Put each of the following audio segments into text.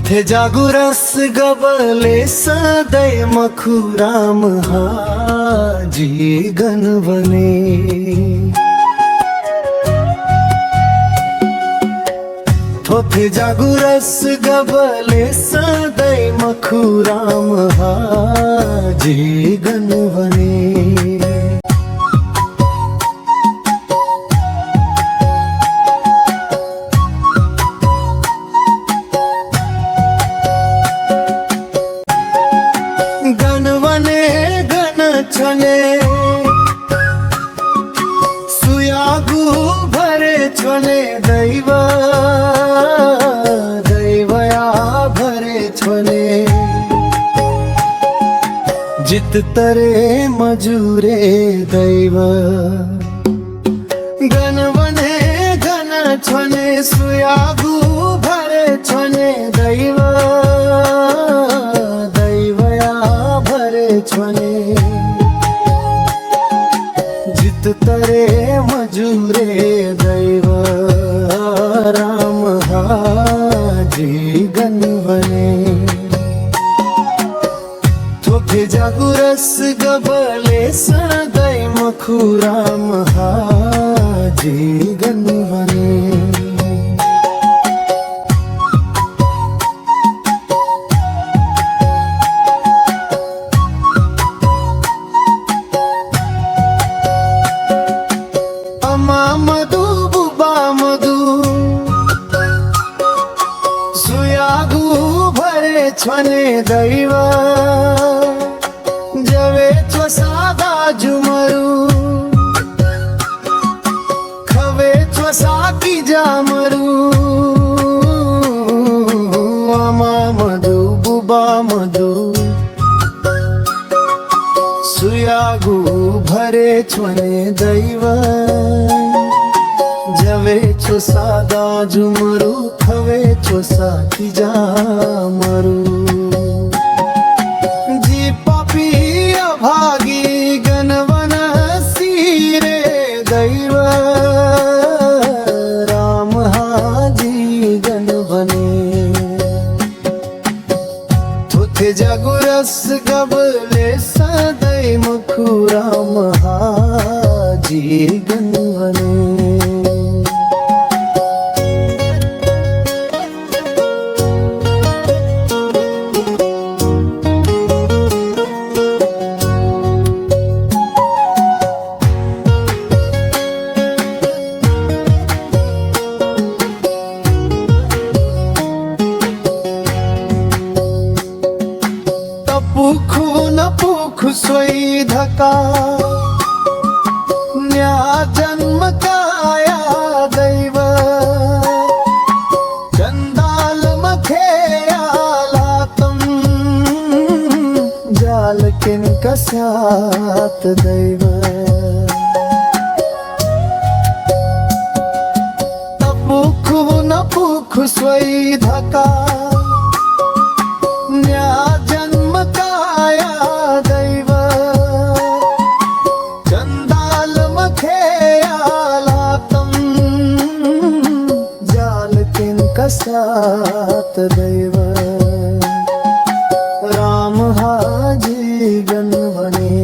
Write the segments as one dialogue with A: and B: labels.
A: थोथे जागू रस गबले सदै मखुराम हाजी गनवने। थोथे जागू रस गबले सदै मखुराम हाजी गनवने। गनवने गन छने सुयागू भरे छने दैव दैवया भरे छने। जित तरे मजूरे दैव गनवने गन छने सुयागू भरे छने दैव छने। जित तरे मजूरे दैव राम हाजी गनवने। थोथे जागू रस गबले सदै मखुराम हाजी गनवने। मधु बुबा मधु सुयागू भरे छने दैव जवे छो सादा जुमरू खवे छो साकी जामरू। अमा मधु बुबा मधु सुयागू भरे छने दैव जवे छो सादा जुमरू खवे छो साकी जामरू। जी पापी अभागी गनवन सीरे दैव राम हाजी गनवने। थोथे जागू रस गबले सदै मखुराम हाजी गनवने। पुखु न पुखु सोई धका न्या जन्म काया दैव चंदाल मखेया लातम जाल किन कस्यात दैव। पुखु न पुखु सोई धका न्या दैव चंदाल मखेया लातम जाल किन कस्यात दैव राम हाजी गनवने।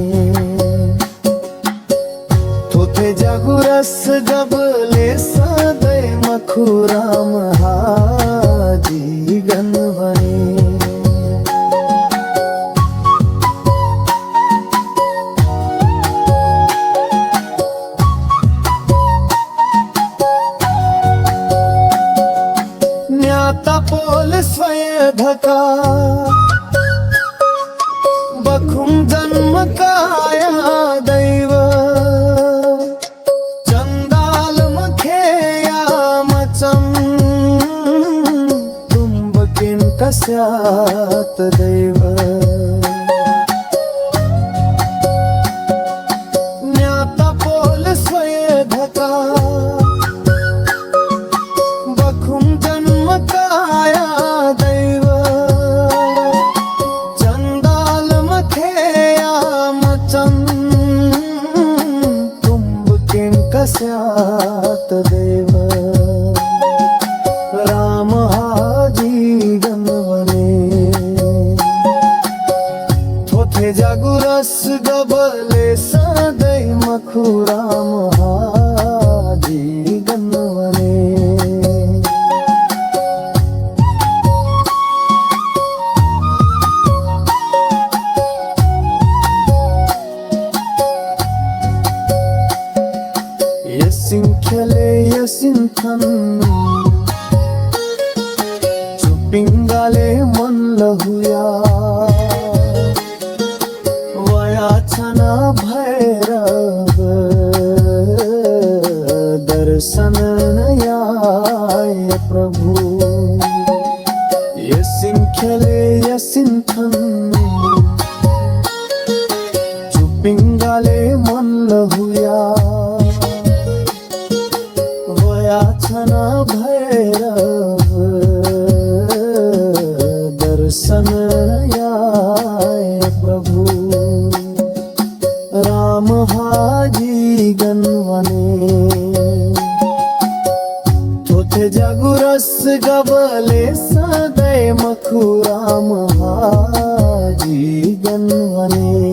A: थोथे जागू रस गबले सदै मखुराम हाजी गनवने। तपोल स्वय धका बखुम जन्म काया दैव चंदाल मखेया मचम तुम्ब किन कस्यात दैव। तपोल स्वय धका काया दैव चंदाल मखेया मचम तुम्ब किन कस्यात दैव राम हाजी गनवने। सिंख्यले यसिंथन चुपिंगाले मन लहुया वयाचना भैरव दर्शन याय प्रभु यसिंख्यले यसिंथन चुपिंगाले मन लहुया वयाचना भैरव दर्शन याय प्रभु राम हाजी गनवने थोथे जागुरस गबले सदै मखुराम हाजी गनवने